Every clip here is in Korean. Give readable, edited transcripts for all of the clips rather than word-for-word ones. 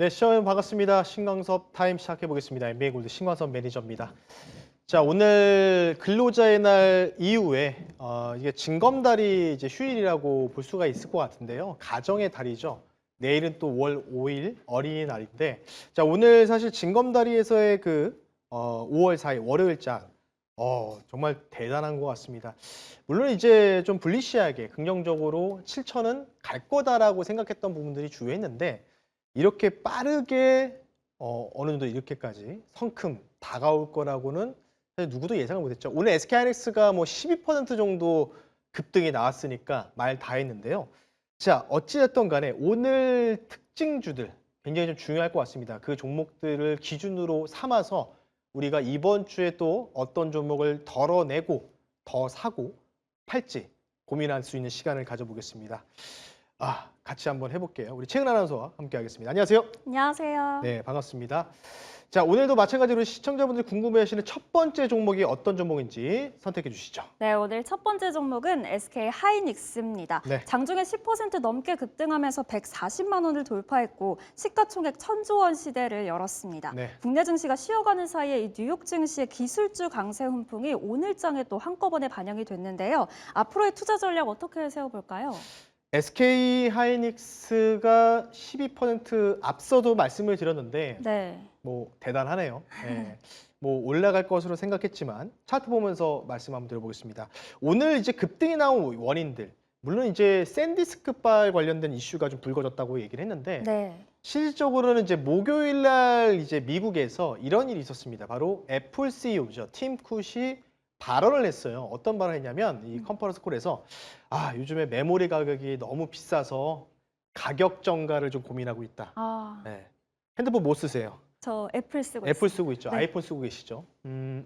네, 시청자 반갑습니다. 신광섭 타임 시작해 보겠습니다. NBA 골드 신광섭 매니저입니다. 자, 오늘 근로자의 날 이후에 이게 징검다리 이제 휴일이라고 볼 수가 있을 것 같은데요. 가정의 달이죠. 내일은 또 5월 5일 어린이날인데, 자, 오늘 사실 징검다리에서의 5월 4일 월요일장 정말 대단한 것 같습니다. 물론 이제 좀 불리시하게 긍정적으로 7천은 갈 거다라고 생각했던 부분들이 주요했는데 이렇게 빠르게 어느 정도 이렇게까지 성큼 다가올 거라고는 사실 누구도 예상을 못했죠. 오늘 SK하이닉스가 뭐 12% 정도 급등이 나왔으니까 말 다 했는데요. 자, 어찌됐든 간에 오늘 특징주들 굉장히 좀 중요할 것 같습니다. 그 종목들을 기준으로 삼아서 우리가 이번 주에 또 어떤 종목을 덜어내고 더 사고 팔지 고민할 수 있는 시간을 가져보겠습니다. 같이 한번 해볼게요. 우리 최은 아나운서와 함께 하겠습니다. 안녕하세요. 안녕하세요. 네, 반갑습니다. 자, 오늘도 마찬가지로 시청자분들이 궁금해하시는 첫 번째 종목이 어떤 종목인지 선택해 주시죠. 네, 오늘 첫 번째 종목은 SK 하이닉스입니다. 네. 장중에 10% 넘게 급등하면서 140만 원을 돌파했고 시가총액 1,000조 원 시대를 열었습니다. 네. 국내 증시가 쉬어가는 사이에 이 뉴욕 증시의 기술주 강세 훈풍이 오늘장에 또 한꺼번에 반영이 됐는데요. 앞으로의 투자 전략 어떻게 세워볼까요? SK 하이닉스가 12% 앞서도 말씀을 드렸는데 네. 뭐 대단하네요. 네. 뭐 올라갈 것으로 생각했지만 차트 보면서 말씀 한번 드려보겠습니다. 오늘 이제 급등이 나온 원인들 물론 이제 샌디스크발 관련된 이슈가 좀 불거졌다고 얘기를 했는데 네. 실질적으로는 이제 목요일 날 이제 미국에서 이런 일이 있었습니다. 바로 애플 CEO죠. 팀 쿡이 발언을 했어요. 어떤 발언을 했냐면 이 컨퍼런스 콜에서 요즘에 메모리 가격이 너무 비싸서 가격 정가를 좀 고민하고 있다. 네. 핸드폰 뭐 쓰세요? 저 애플 쓰고 애플 있어요. 쓰고 있죠. 네. 아이폰 쓰고 계시죠.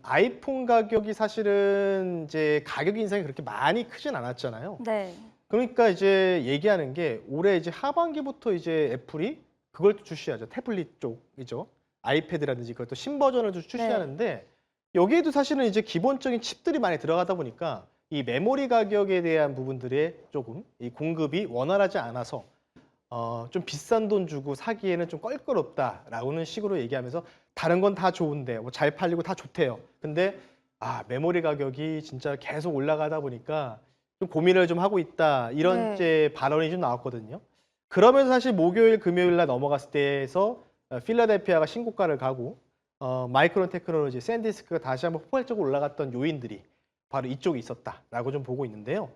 아이폰 가격이 사실은 이제 가격 인상이 그렇게 많이 크진 않았잖아요. 네. 그러니까 이제 얘기하는 게 올해 이제 하반기부터 이제 애플이 그걸 또 출시하죠. 태블릿 쪽이죠. 아이패드라든지 그것도 신버전을 좀 출시하는데 여기에도 사실은 이제 기본적인 칩들이 많이 들어가다 보니까 이 메모리 가격에 대한 부분들에 조금 이 공급이 원활하지 않아서 좀 비싼 돈 주고 사기에는 좀 껄끄럽다라는 식으로 얘기하면서 다른 건 다 좋은데 뭐 잘 팔리고 다 좋대요. 근데 메모리 가격이 진짜 계속 올라가다 보니까 좀 고민을 좀 하고 있다. 이런 네. 이제 발언이 좀 나왔거든요. 그러면서 사실 목요일, 금요일 날 넘어갔을 때에서 필라델피아가 신고가를 가고 마이크론 테크놀로지, 샌디스크가 다시 한번 폭발적으로 올라갔던 요인들이 바로 이쪽에 있었다라고 좀 보고 있는데요.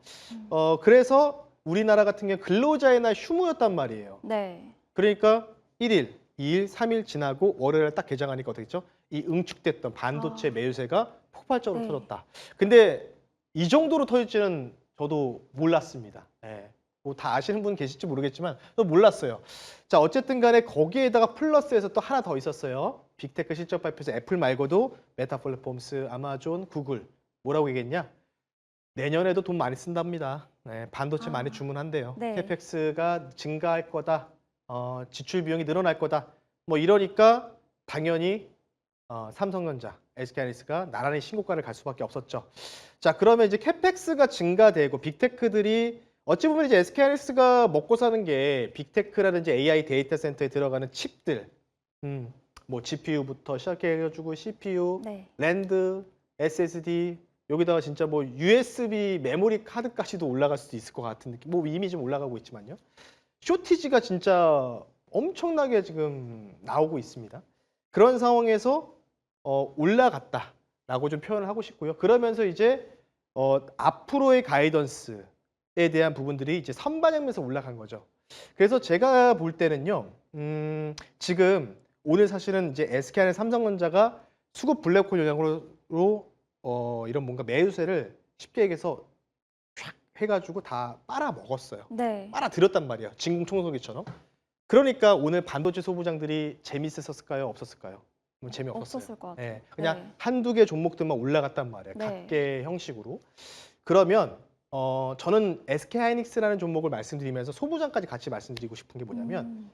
그래서 우리나라 같은 경우 근로자의 날 휴무였단 말이에요. 네. 그러니까 1일, 2일, 3일 지나고 월요일에 딱 개장하니까 어떻게 됐죠? 이 응축됐던 반도체 매수세가 폭발적으로 네. 터졌다. 근데 이 정도로 터질지는 저도 몰랐습니다. 예. 뭐 다 아시는 분 계실지 모르겠지만 또 몰랐어요. 자, 어쨌든 간에 거기에다가 플러스해서 또 하나 더 있었어요. 빅테크 실적 발표에서 애플 말고도 메타 플랫폼스, 아마존, 구글 뭐라고 얘기했냐? 내년에도 돈 많이 쓴답니다. 네, 반도체 많이 주문한대요. 네. 캐펙스가 증가할 거다. 지출 비용이 늘어날 거다. 뭐 이러니까 당연히 삼성전자, SK하이닉스가 나란히 신고가를 갈 수밖에 없었죠. 자, 그러면 이제 캐펙스가 증가되고 빅테크들이 어찌 보면 이제 SK하이닉스가 먹고 사는 게 빅테크라든지 AI 데이터 센터에 들어가는 칩들, 뭐 GPU부터 시작해가지고 CPU, 네. 랜드, SSD 여기다가 진짜 뭐 USB 메모리 카드까지도 올라갈 수도 있을 것 같은 느낌. 뭐 이미 좀 올라가고 있지만요. 쇼티지가 진짜 엄청나게 지금 나오고 있습니다. 그런 상황에서 올라갔다라고 좀 표현을 하고 싶고요. 그러면서 이제 앞으로의 가이던스에 대한 부분들이 이제 선반영면서 올라간 거죠. 그래서 제가 볼 때는요. 지금 오늘 사실은 이제 SK하이닉스 삼성전자가 수급 블랙홀 영향으로 이런 뭔가 매수세를 쉽게 얘기해서 쫙 해가지고 다 빨아먹었어요. 네. 빨아들였단 말이에요. 진공청소기처럼. 그러니까 오늘 반도체 소부장들이 재밌었을까요? 없었을까요? 재미없었어요. 없었을 것 같아요. 네, 그냥 네. 한두 개 종목들만 올라갔단 말이에요. 네. 각계 형식으로. 그러면 저는 SK하이닉스라는 종목을 말씀드리면서 소부장까지 같이 말씀드리고 싶은 게 뭐냐면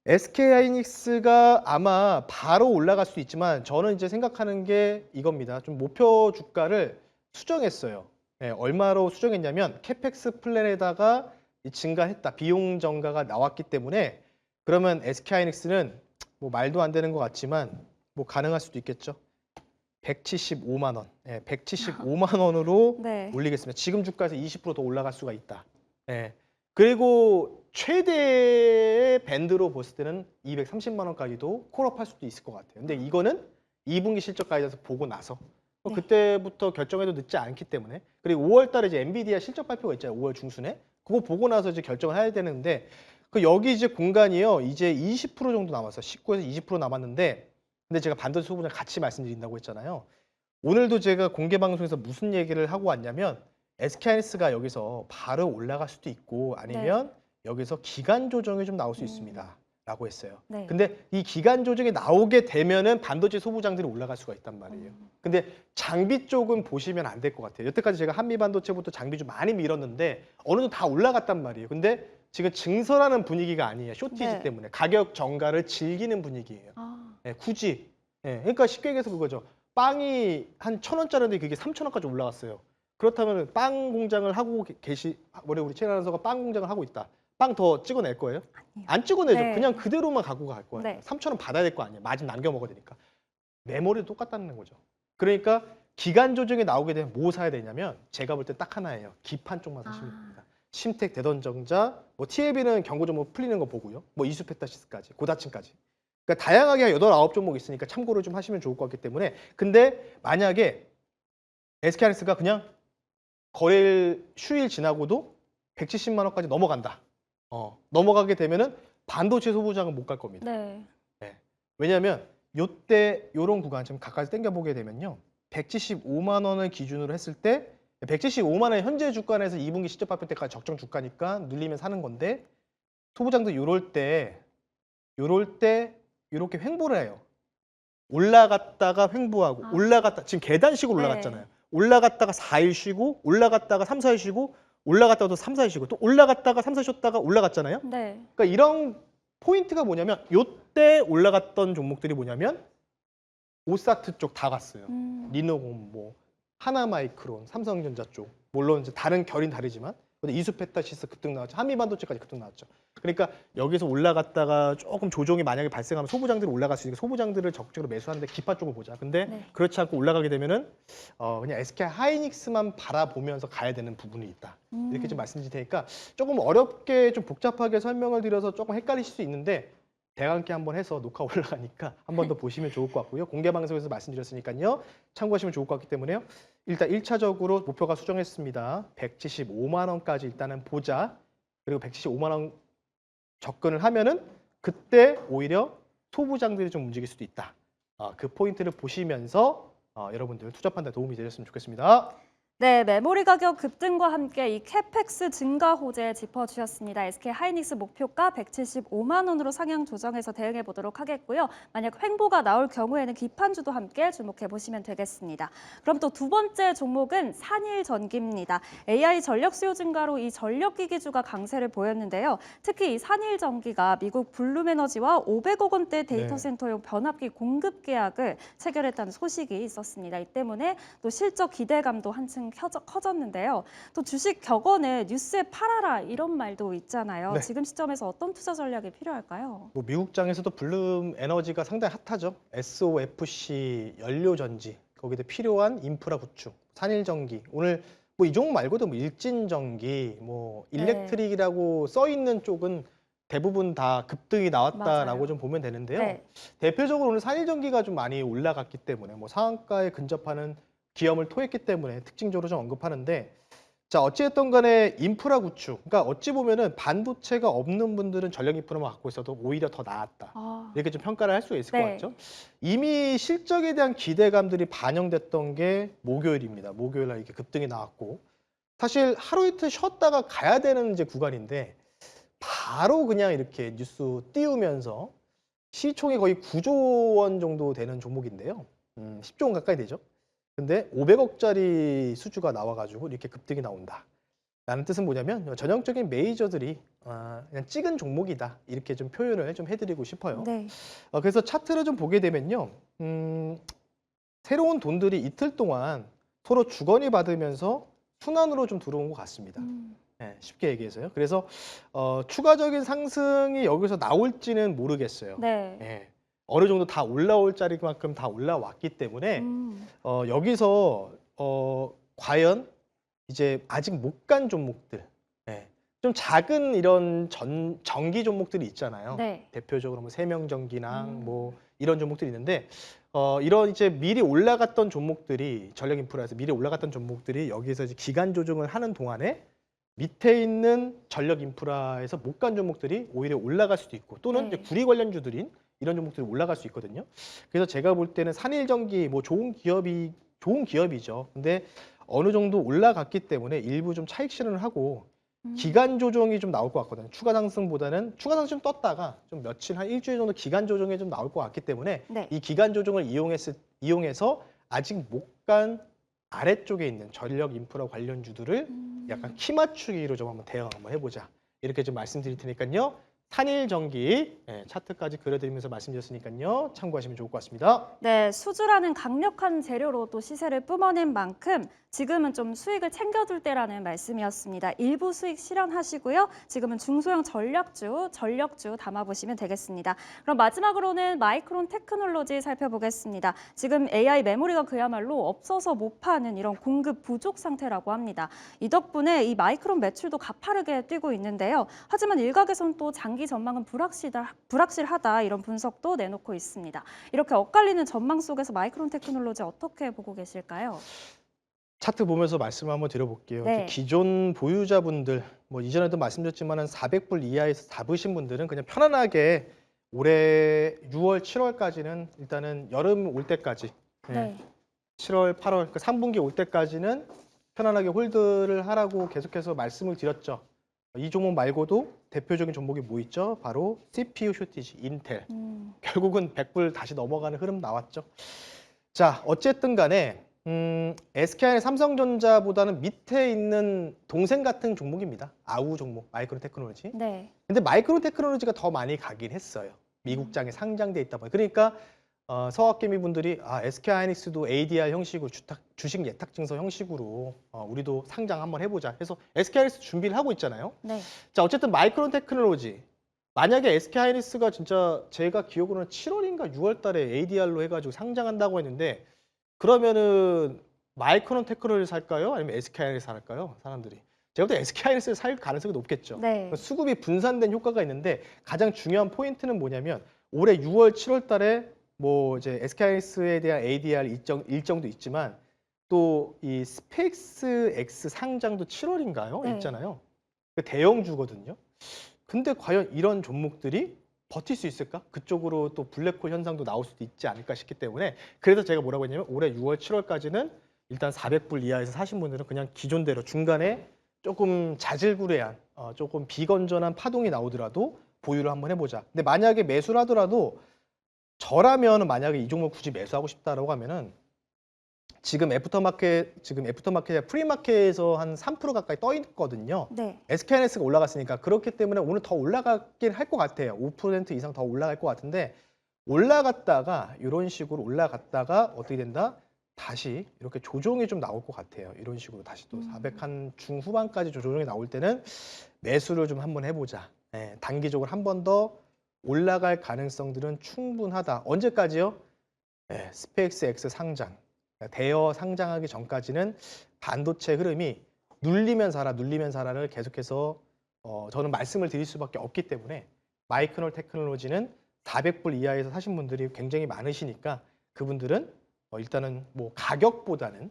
SK하이닉스가 아마 바로 올라갈 수 있지만 저는 이제 생각하는 게 이겁니다. 좀 목표 주가를 수정했어요. 네, 얼마로 수정했냐면 캐펙스 플랜에다가 증가했다. 비용 증가가 나왔기 때문에 그러면 SK하이닉스는 뭐 말도 안 되는 것 같지만 뭐 가능할 수도 있겠죠. 175만 원. 예, 175만 원으로 네. 올리겠습니다. 지금 주가에서 20%더 올라갈 수가 있다. 예. 그리고 최대의 밴드로 봤을 때는 230만 원까지도 콜업할 수도 있을 것 같아요. 근데 이거는 2분기 실적 가이드에서 보고 나서 네. 그때부터 결정해도 늦지 않기 때문에 그리고 5월 달에 이제 엔비디아 실적 발표가 있잖아요. 5월 중순에. 그거 보고 나서 이제 결정을 해야 되는데 그 여기 이제 공간이요. 이제 20% 정도 남았어요. 19에서 20% 남았는데 근데 제가 반도체 소부장 같이 말씀드린다고 했잖아요. 오늘도 제가 공개 방송에서 무슨 얘기를 하고 왔냐면 SK하이닉스가 여기서 바로 올라갈 수도 있고 아니면 여기서 기간 조정이 좀 나올 수 있습니다. 라고 했어요. 네. 근데 이 기간 조정이 나오게 되면은 반도체 소부장들이 올라갈 수가 있단 말이에요. 근데 장비 쪽은 보시면 안 될 것 같아요. 여태까지 제가 한미 반도체부터 장비 좀 많이 밀었는데 어느 정도 다 올라갔단 말이에요. 근데 지금 증설하는 분위기가 아니에요. 쇼티지 네. 때문에 가격 정가를 즐기는 분위기예요. 아, 예, 굳이. 예, 그러니까 쉽게 얘기해서 그거죠. 빵이 한 1,000원짜리인데 그게 3,000원까지 올라갔어요. 그렇다면 빵 공장을 하고 우리 채널에서가 빵 공장을 하고 있다. 빵 더 찍어낼 거예요? 아니요. 안 찍어내죠. 네. 그냥 그대로만 갖고 갈 거예요. 네. 3,000원 받아야 될 거 아니에요. 마진 남겨 먹어야 되니까. 메모리도 똑같다는 거죠. 그러니까 기간 조정이 나오게 되면 뭐 사야 되냐면 제가 볼 때 딱 하나예요. 기판 쪽만 사시면 됩니다. 심택, 대던정자, 뭐 TLB는 경고 종목 풀리는 거 보고요. 뭐 이수페타시스까지, 고다층까지. 그러니까 다양하게 한 8, 9종목 있으니까 참고를 좀 하시면 좋을 것 같기 때문에 근데 만약에 SK하이닉스가 그냥 거래일 휴일 지나고도 170만 원까지 넘어간다. 넘어가게 되면은 반도체 소부장은 못 갈 겁니다. 네. 왜냐하면 요때 요런 구간 좀 가까이 당겨 보게 되면요. 175만 원을 기준으로 했을 때 175만 원 현재 주가에서 2분기 실적 발표 때까지 적정 주가니까 눌리면 사는 건데 소부장도 요럴 때 이렇게 횡보를 해요. 올라갔다가 횡보하고 올라갔다 지금 계단식으로 네. 올라갔잖아요. 올라갔다가 4일 쉬고 올라갔다가 3, 4일 쉬고 올라갔다가 또 3, 4일 쉬고 또 올라갔다가 3, 4일 쉬었다가 올라갔잖아요. 네. 그러니까 이런 포인트가 뭐냐면 요때 올라갔던 종목들이 뭐냐면 오사트 쪽 다 갔어요. 리노공, 뭐 하나마이크론, 삼성전자 쪽 물론 이제 다른 결인 다르지만 근데 이수페타시스 급등 나왔죠. 한미반도체까지 급등 나왔죠. 그러니까 여기서 올라갔다가 조금 조정이 만약에 발생하면 소부장들이 올라갈 수 있으니까 소부장들을 적극적으로 매수하는데 기파 쪽을 보자. 근데 네. 그렇지 않고 올라가게 되면은 그냥 SK하이닉스만 바라보면서 가야 되는 부분이 있다. 이렇게 좀 말씀드릴 테니까 조금 어렵게 좀 복잡하게 설명을 드려서 조금 헷갈리실 수 있는데 대화 함께 한번 해서 녹화 올라가니까 한 번 더 보시면 좋을 것 같고요. 공개 방송에서 말씀드렸으니까요. 참고하시면 좋을 것 같기 때문에요. 일단 1차적으로 목표가 수정했습니다. 175만 원까지 일단은 보자. 그리고 175만 원 접근을 하면은 그때 오히려 소부장들이 좀 움직일 수도 있다. 그 포인트를 보시면서 여러분들 투자 판단에 도움이 되셨으면 좋겠습니다. 네, 메모리 가격 급등과 함께 이 캐펙스 증가 호재 짚어주셨습니다. SK하이닉스 목표가 175만 원으로 상향 조정해서 대응해 보도록 하겠고요. 만약 횡보가 나올 경우에는 기판주도 함께 주목해 보시면 되겠습니다. 그럼 또 두 번째 종목은 산일전기입니다. AI 전력 수요 증가로 이 전력기기주가 강세를 보였는데요. 특히 이 산일전기가 미국 블룸에너지와 500억 원대 데이터 센터용 변압기 공급 계약을 체결했다는 소식이 있었습니다. 이 때문에 또 실적 기대감도 한층 커졌는데요. 또 주식 격언에 뉴스에 팔아라 이런 말도 있잖아요. 네. 지금 시점에서 어떤 투자 전략이 필요할까요? 뭐 미국장에서도 블룸 에너지가 상당히 핫하죠. SOFC 연료 전지 거기에 필요한 인프라 구축, 산일전기. 오늘 뭐 이 종목 말고도 뭐 일진전기, 뭐 일렉트릭이라고 써 있는 쪽은 대부분 다 급등이 나왔다라고 맞아요. 좀 보면 되는데요. 네. 대표적으로 오늘 산일전기가 좀 많이 올라갔기 때문에 뭐 상한가에 근접하는 기염을 토했기 때문에 특징적으로 좀 언급하는데 자 어찌됐든 간에 인프라 구축 그러니까 어찌 보면은 반도체가 없는 분들은 전력 인프라만 갖고 있어도 오히려 더 나았다 이렇게 좀 평가를 할 수가 있을 것 같죠. 이미 실적에 대한 기대감들이 반영됐던 게 목요일입니다. 목요일 날 이렇게 급등이 나왔고 사실 하루 이틀 쉬었다가 가야 되는 이제 구간인데 바로 그냥 이렇게 뉴스 띄우면서 시총이 거의 9조 원 정도 되는 종목인데요. 10조 원 가까이 되죠. 근데 500억짜리 수주가 나와가지고 이렇게 급등이 나온다. 라는 뜻은 뭐냐면 전형적인 메이저들이 그냥 찍은 종목이다. 이렇게 좀 표현을 좀 해드리고 싶어요. 네. 그래서 차트를 좀 보게 되면요. 새로운 돈들이 이틀 동안 서로 주거니 받으면서 순환으로 좀 들어온 것 같습니다. 네, 쉽게 얘기해서요. 그래서 추가적인 상승이 여기서 나올지는 모르겠어요. 네. 예. 어느 정도 다 올라올 자리만큼 다 올라왔기 때문에 여기서 과연 이제 아직 못 간 종목들, 예, 좀 작은 이런 전기 종목들이 있잖아요. 네. 대표적으로 뭐 세명전기랑 뭐 이런 종목들이 있는데 이런 이제 미리 올라갔던 종목들이 전력 인프라에서 미리 올라갔던 종목들이 여기서 이제 기간 조정을 하는 동안에 밑에 있는 전력 인프라에서 못 간 종목들이 오히려 올라갈 수도 있고 또는 네. 이제 구리 관련주들인 이런 종목들이 올라갈 수 있거든요. 그래서 제가 볼 때는 산일전기 뭐 좋은 기업이죠. 근데 어느 정도 올라갔기 때문에 일부 좀 차익 실현을 하고 기간 조정이 좀 나올 것 같거든요. 추가 상승보다는 추가 상승 떴다가 좀 며칠 한 일주일 정도 기간 조정이 좀 나올 것 같기 때문에 네. 이 기간 조정을 이용해서 아직 못 간 아래쪽에 있는 전력 인프라 관련주들을 약간 키 맞추기로 좀 한번 대응 한번 해보자. 이렇게 좀 말씀드릴 테니까요. 산일전기 차트까지 그려드리면서 말씀드렸으니까요. 참고하시면 좋을 것 같습니다. 네, 수주라는 강력한 재료로 또 시세를 뿜어낸 만큼 지금은 좀 수익을 챙겨둘 때라는 말씀이었습니다. 일부 수익 실현하시고요. 지금은 중소형 전력주 담아보시면 되겠습니다. 그럼 마지막으로는 마이크론 테크놀로지 살펴보겠습니다. 지금 AI 메모리가 그야말로 없어서 못 파는 이런 공급 부족 상태라고 합니다. 이 덕분에 이 마이크론 매출도 가파르게 뛰고 있는데요. 하지만 일각에선 또 장기 전망은 불확실하다 이런 분석도 내놓고 있습니다. 이렇게 엇갈리는 전망 속에서 마이크론 테크놀로지 어떻게 보고 계실까요? 차트 보면서 말씀 한번 드려볼게요. 네. 기존 보유자분들, 뭐 이전에도 말씀드렸지만은 400불 이하에서 잡으신 분들은 그냥 편안하게 올해 6월, 7월까지는 일단은 여름 올 때까지, 네. 7월, 8월, 그 3분기 올 때까지는 편안하게 홀드를 하라고 계속해서 말씀을 드렸죠. 이 종목 말고도 대표적인 종목이 뭐 있죠? 바로 CPU 쇼티지, 인텔. 결국은 100불 다시 넘어가는 흐름 나왔죠. 자, 어쨌든 간에 SKI 삼성전자보다는 밑에 있는 동생 같은 종목입니다. 아우 종목, 마이크론 테크놀로지. 네. 근데 마이크론 테크놀로지가 더 많이 가긴 했어요. 미국장에 상장돼 있다 보니. 그러니까 서학개미 분들이 SK하이닉스도 ADR 형식으로 주식 예탁 증서 형식으로 우리도 상장 한번 해보자 해서 SK하이닉스 준비를 하고 있잖아요. 네. 자, 어쨌든 마이크론 테크놀로지. 만약에 SK하이닉스가 진짜 제가 기억으로는 7월인가 6월 달에 ADR로 해가지고 상장한다고 했는데 그러면은 마이크론 테크놀로지 살까요? 아니면 SK하이닉스 살까요? 사람들이. 제가 볼 때 SK하이닉스를 살 가능성이 높겠죠. 네. 수급이 분산된 효과가 있는데 가장 중요한 포인트는 뭐냐면 올해 6월, 7월 달에 뭐 이제 SK하이닉스에 대한 ADR 일정도 있지만 또 이 스페이스 X 상장도 7월인가요? 네. 있잖아요. 대형주거든요. 근데 과연 이런 종목들이 버틸 수 있을까? 그쪽으로 또 블랙홀 현상도 나올 수도 있지 않을까 싶기 때문에 그래서 제가 뭐라고 했냐면 올해 6월, 7월까지는 일단 400불 이하에서 사신 분들은 그냥 기존대로 중간에 조금 자질구레한 조금 비건전한 파동이 나오더라도 보유를 한번 해보자. 근데 만약에 매수를 하더라도 저라면 만약에 이 종목 굳이 매수하고 싶다라고 하면은 지금 애프터마켓 프리마켓에서 한 3% 가까이 떠 있거든요. 네. SK하이닉스가 올라갔으니까 그렇기 때문에 오늘 더 올라가긴 할 것 같아요. 5% 이상 더 올라갈 것 같은데 올라갔다가 이런 식으로 올라갔다가 어떻게 된다? 다시 이렇게 조정이 좀 나올 것 같아요. 이런 식으로 다시 또 400 한 중후반까지 조정이 나올 때는 매수를 좀 한번 해보자. 단기적으로 한 번 더 올라갈 가능성들은 충분하다. 언제까지요? 스페이스 X 상장. 대여 상장하기 전까지는 반도체 흐름이 눌리면 사라를 계속해서 저는 말씀을 드릴 수밖에 없기 때문에 마이크론 테크놀로지는 400불 이하에서 사신 분들이 굉장히 많으시니까 그분들은 일단은 뭐 가격보다는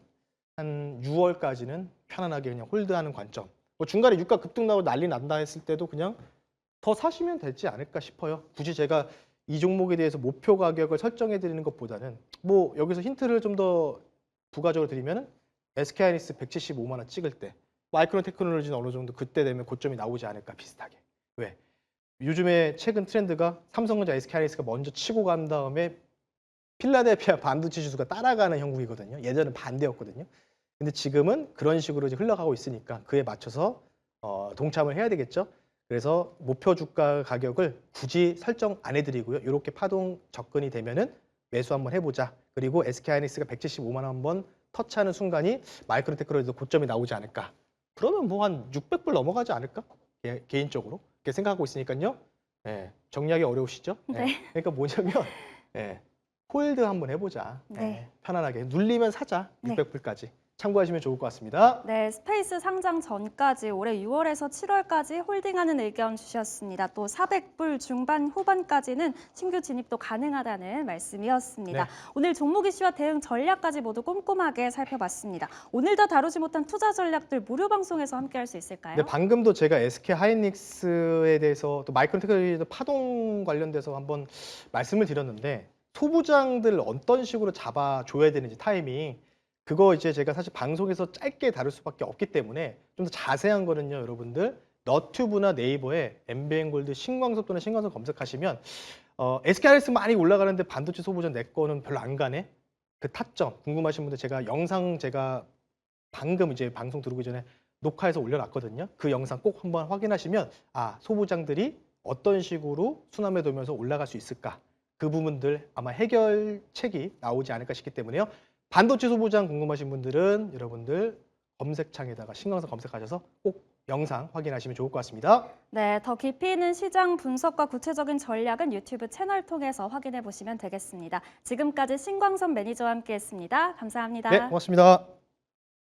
한 6월까지는 편안하게 그냥 홀드하는 관점. 뭐 중간에 유가 급등 나고 난리 난다 했을 때도 그냥 더 사시면 되지 않을까 싶어요. 굳이 제가 이 종목에 대해서 목표 가격을 설정해 드리는 것보다는 뭐 여기서 힌트를 좀 더 부가적으로 드리면은 SK하이닉스 175만 원 찍을 때 마이크론 테크놀로지는 어느 정도 그때 되면 고점이 나오지 않을까 비슷하게. 왜? 요즘에 최근 트렌드가 삼성전자 SK하이닉스가 먼저 치고 간 다음에 필라델피아 반도체 지수가 따라가는 형국이거든요. 예전엔 반대였거든요. 근데 지금은 그런 식으로 이제 흘러가고 있으니까 그에 맞춰서 동참을 해야 되겠죠. 그래서 목표 주가 가격을 굳이 설정 안 해드리고요. 이렇게 파동 접근이 되면은 매수 한번 해보자. 그리고 SK하이닉스가 175만 원 한번 터치하는 순간이 마이크론 테크놀로지도 고점이 나오지 않을까. 그러면 뭐 한 600불 넘어가지 않을까? 개인적으로 그렇게 생각하고 있으니까요. 정리하기 어려우시죠? 네. 그러니까 뭐냐면 예, 홀드 한번 해보자. 네. 예, 편안하게 눌리면 사자. 네. 600불까지 참고하시면 좋을 것 같습니다. 네, 스페이스 상장 전까지 올해 6월에서 7월까지 홀딩하는 의견 주셨습니다. 또 400불 중반 후반까지는 신규 진입도 가능하다는 말씀이었습니다. 네. 오늘 종목 이슈와 대응 전략까지 모두 꼼꼼하게 살펴봤습니다. 오늘 다 다루지 못한 투자 전략들 무료 방송에서 함께할 수 있을까요? 네, 방금도 제가 SK 하이닉스에 대해서 또 마이크론 테크놀로지 파동 관련돼서 한번 말씀을 드렸는데 소부장들 어떤 식으로 잡아줘야 되는지 타이밍 그거 이제 제가 사실 방송에서 짧게 다룰 수밖에 없기 때문에 좀 더 자세한 거는요, 여러분들 너튜브나 네이버에 MBN골드 신광섭 또는 신광섭 검색하시면 SK 하이닉스 많이 올라가는데 반도체 소부장 내 거는 별로 안 가네. 그 타점 궁금하신 분들 제가 영상 제가 방금 이제 방송 들어오기 전에 녹화해서 올려놨거든요. 그 영상 꼭 한번 확인하시면 아 소부장들이 어떤 식으로 순환매 돌면서 올라갈 수 있을까 그 부분들 아마 해결책이 나오지 않을까 싶기 때문에요. 반도체 소부장 궁금하신 분들은 여러분들 검색창에다가 신광섭 검색하셔서 꼭 영상 확인하시면 좋을 것 같습니다. 네, 더 깊이 있는 시장 분석과 구체적인 전략은 유튜브 채널 통해서 확인해 보시면 되겠습니다. 지금까지 신광선 매니저와 함께했습니다. 감사합니다. 네, 고맙습니다.